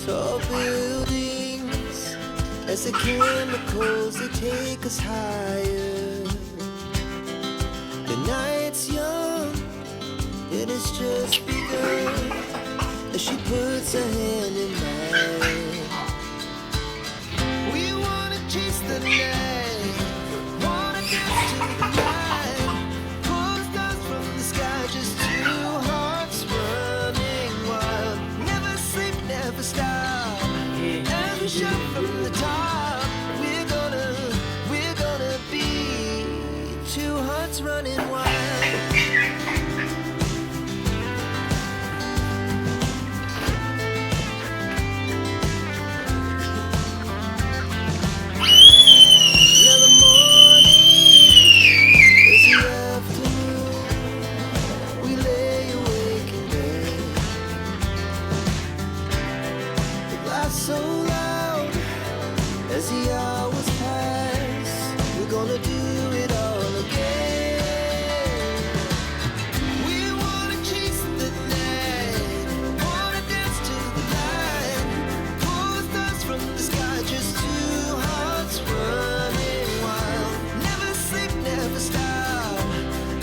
Tall buildings, as the chemicals they take us higher. The night's young, it has just begun. As she puts her hand in mine, we wanna chase the night, wanna dance to the light. Pull stars from the sky, just two hearts running wild. Never sleep, never stop. As we shout from the top, we're gonna be two hearts running wild. So loud as the hours pass, we're gonna do it all again. We wanna chase the night, wanna dance to the light. Pull stars from the sky, just two hearts running wild. Never sleep, never stop.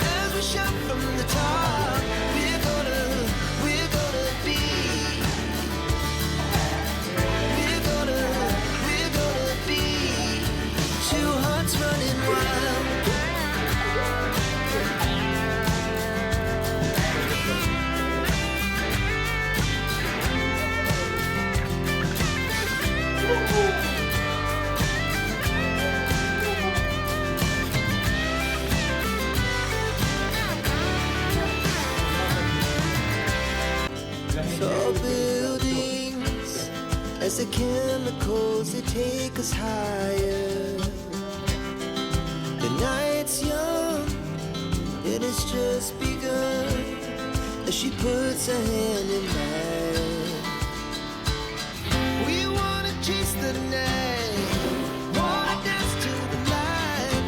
As we shout from the top, we're gonna be. Two hearts running wild. Tall buildings, as the chemicals they take us higher. The night's young, it has just begun. As she puts her hand in mine, we wanna chase the night, wanna dance to the light.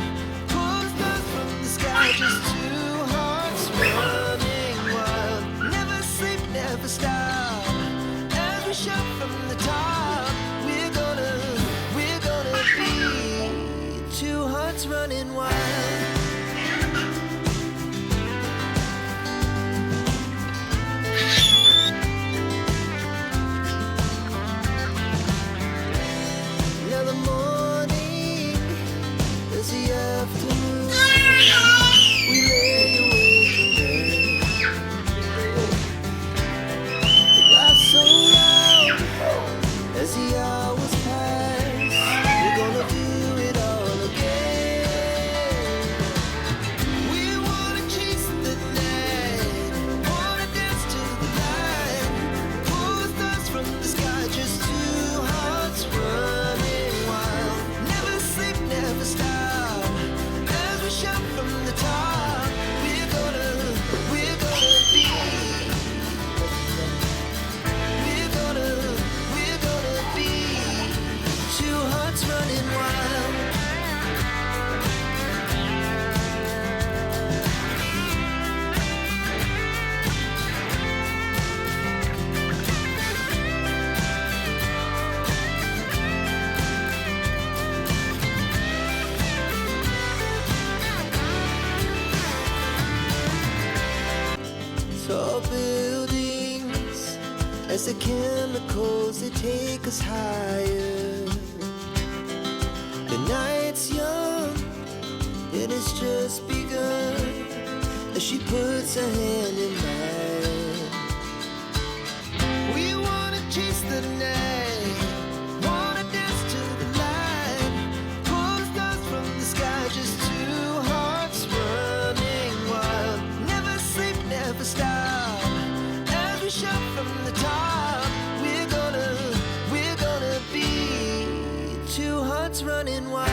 Pull stars from the sky, just two hearts running wild. Never sleep, never stop. As we shout from the top, we're gonna be two hearts running wild. Now the morning is the afternoon. We lay awake in bed. The glass so loud as the hours pass. We're gonna do it all again. We wanna chase the night, wanna dance to the light. Pull stars from the sky, just two hearts running wild. Never sleep, never stop. As we shout from the top, we're gonna be. We're gonna be two hearts running wild. Tall buildings, as the chemicals they take us higher. The night's young, it has just begun. As she puts her hand in mine, we wanna chase the night, wanna dance to the light. Pull stars from the sky, just two hearts running wild. Never sleep, never stop. As we shout from the top, we're gonna be two hearts running wild.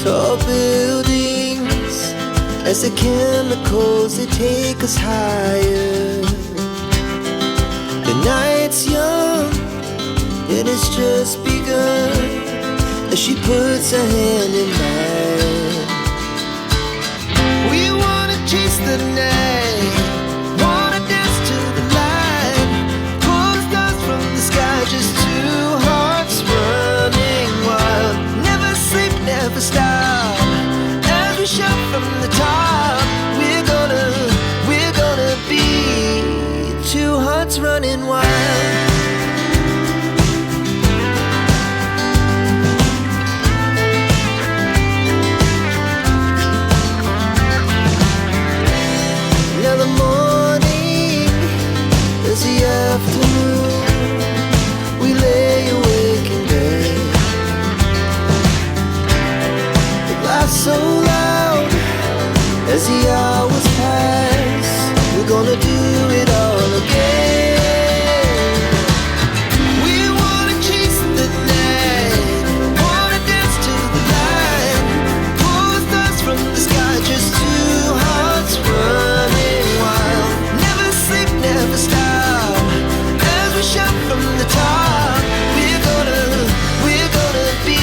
Tall buildings as the chemicals they take us higher. The night's young and it's just begun as she puts her hand in mine. We wanna chase the night, wanna dance to the light, pull the stars from the sky, just two hearts running wild. Never sleep, never stop, as we shout from the top. We're gonna be two hearts running wild. Now the morning is the afternoon. We lay awake in bed. The laughs so loud as the hours pass. We're gonna do it all again. We wanna chase the night, wanna dance to the light, pull the stars from the sky, just two hearts running wild. Never sleep, never stop, as we shout from the top. We're gonna be, we're gonna be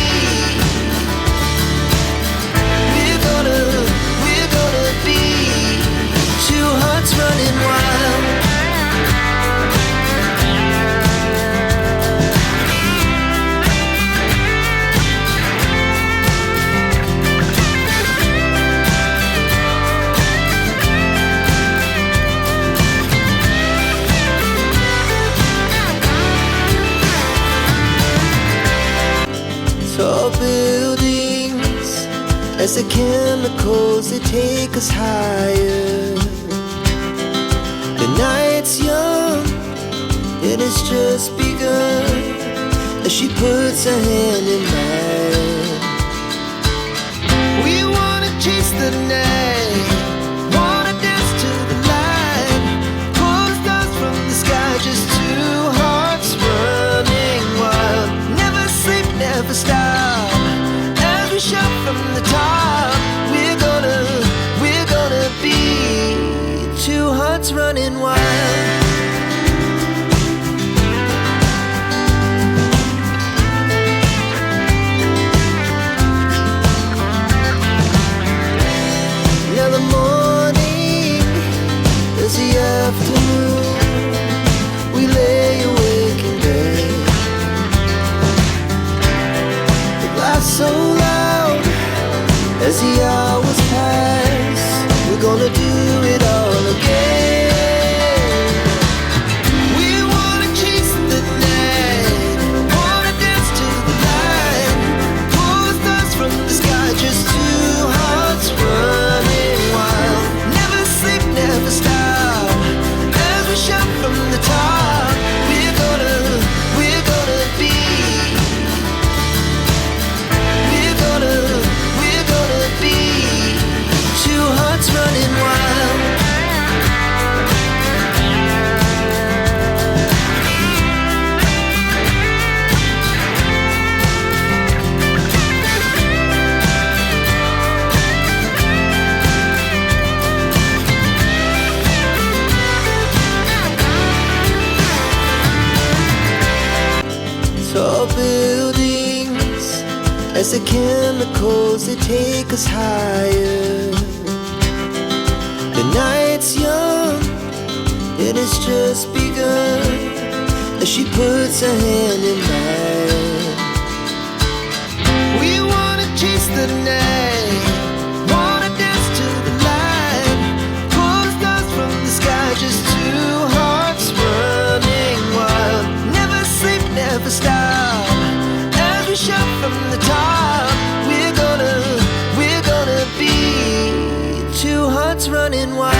two hearts running wild. Tall buildings as the chemicals they take us higher. The night's young and it's just begun as she puts her hand in mine. We wanna chase the night, wanna dance to the light, pull the stars from the sky, just two hearts running wild. Never sleep, never stop, as we shout from the top. We're gonna be two hearts running wild. Now the morning is the afternoon. We lay awake in bed. The laughs so loud as the hours pass. We're gonna do it all again. We wanna chase the night, wanna dance to the light, pull the stars from the sky, just two hearts running wild. Never sleep, never stop, as we shout from the top. We're gonna be, we're gonna be two hearts running wild. Tall buildings as the chemicals they take us higher. The night's young and it's just begun as she puts her hand in mine. We wanna chase the night, wanna dance to the light, pull the stars from the sky, just two hearts running wild. Never sleep, never stop, as we shout from the top. We're gonna be two hearts running wild.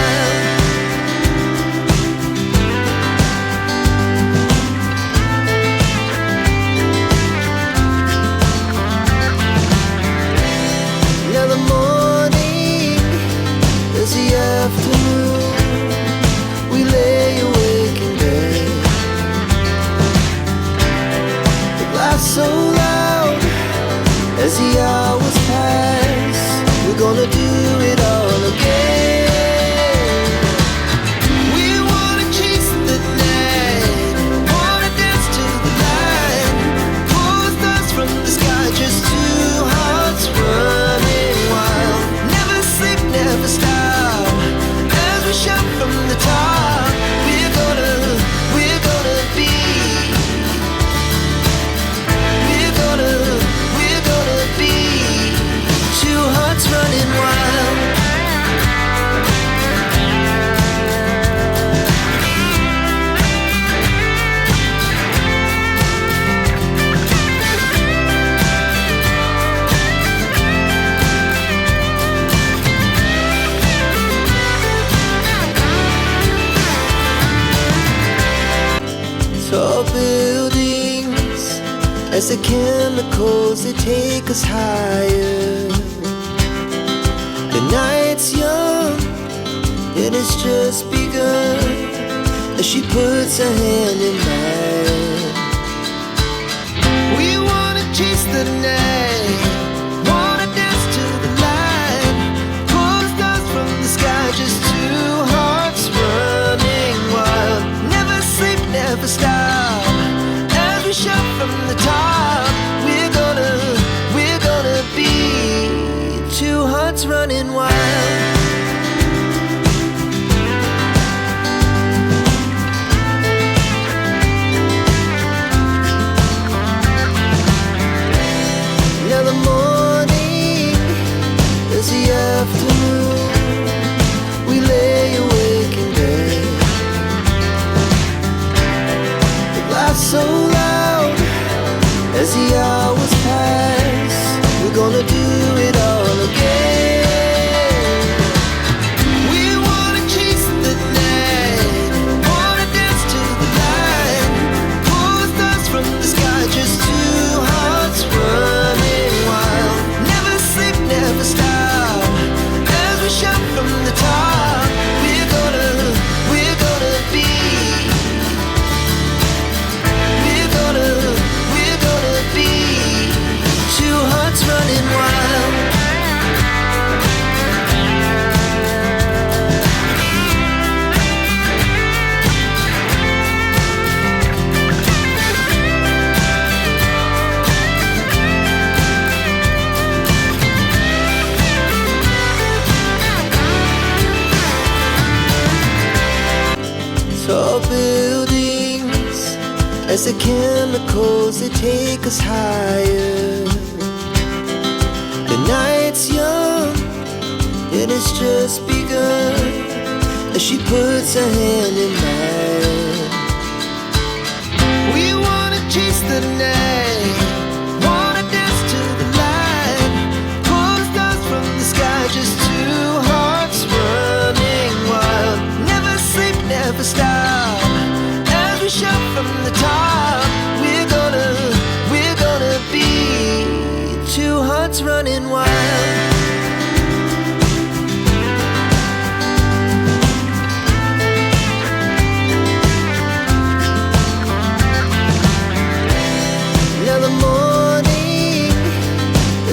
as the chemicals they take us higher. The night's young, and it's just begun, as she puts her hand in mine. We wanna chase the night, wanna dance to the light, pull stars from the sky, just two hearts running wild. Never sleep, never stop, as we shout from the top. We're gonna be two hearts running wild. Now the morning is the afternoon, we lay awake in bed. The laughs so loud as the hours pass, we're gonna do it all again. We wanna chase the night, wanna dance to the light, pull stars from the sky, just two hearts running wild. Never sleep, never stop, as we shout from the top. We're gonna be, we're gonna be two hearts running wild. Tall buildings, as the chemicals they take us higher. The night's young, and it's just begun, as she puts her hand in mine. We wanna chase the night, wanna dance to the light, pull stars from the sky, just two hearts running wild. Never sleep, never stop, as we shout from the top. We're gonna be two hearts running wild. Now the morning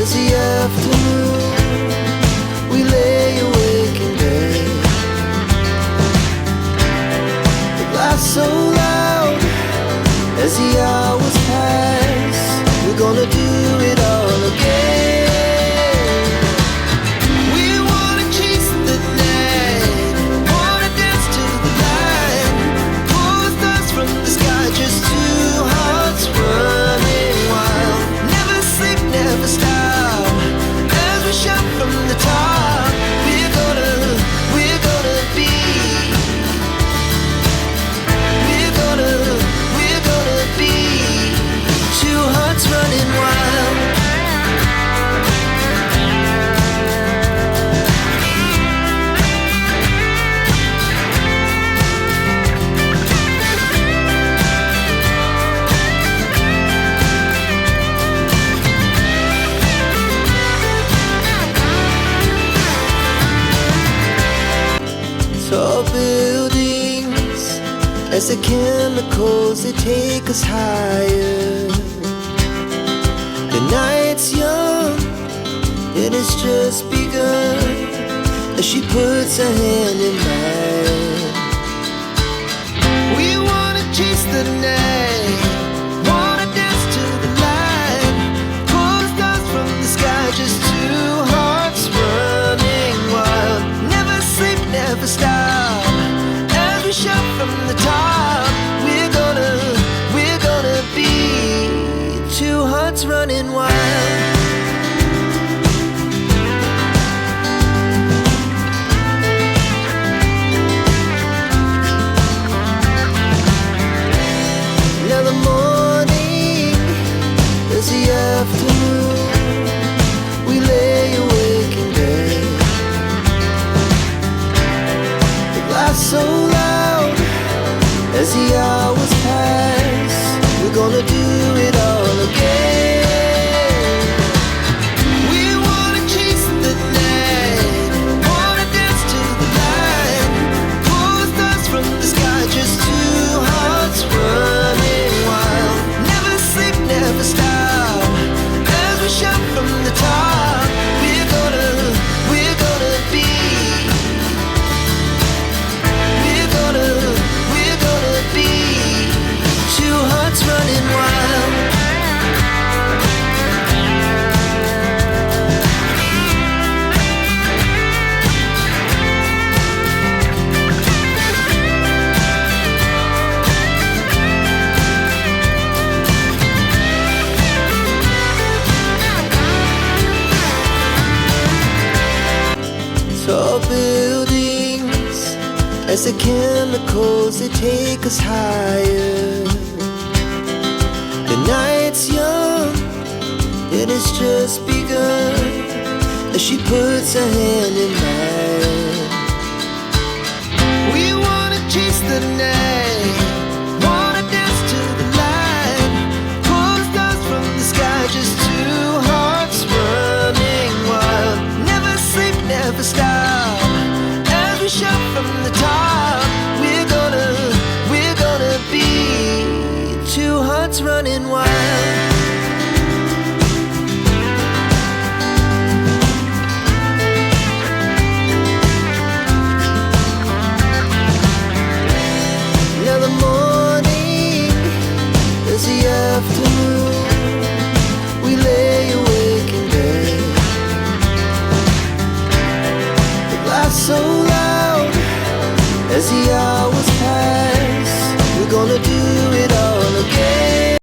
is the afternoon, we lay awake in bed. The laughs so loud as the hours pass, we're gonna do it all again. We wanna chase the night, wanna dance to the light, pull stars from the sky, just two hearts running wild. Never sleep, never stop, as we shout from the top. We're gonna be, we're gonna be two hearts running wild. Tall buildings, as the chemicals they take us higher. The night's young, and it's just begun, as she puts her hand in mine. We wanna chase the night, wanna dance to the light, pull stars from the sky, just two hearts running wild. Never sleep, never stop, as we shout from the top. We're gonna be two hearts running wild. Now the morning is the afternoon, we lay awake in bed. The laughs so loud as the hours pass, we're gonna do it all again. as the chemicals they take us higher. The night's young, it has just begun, as she puts her hand in mine.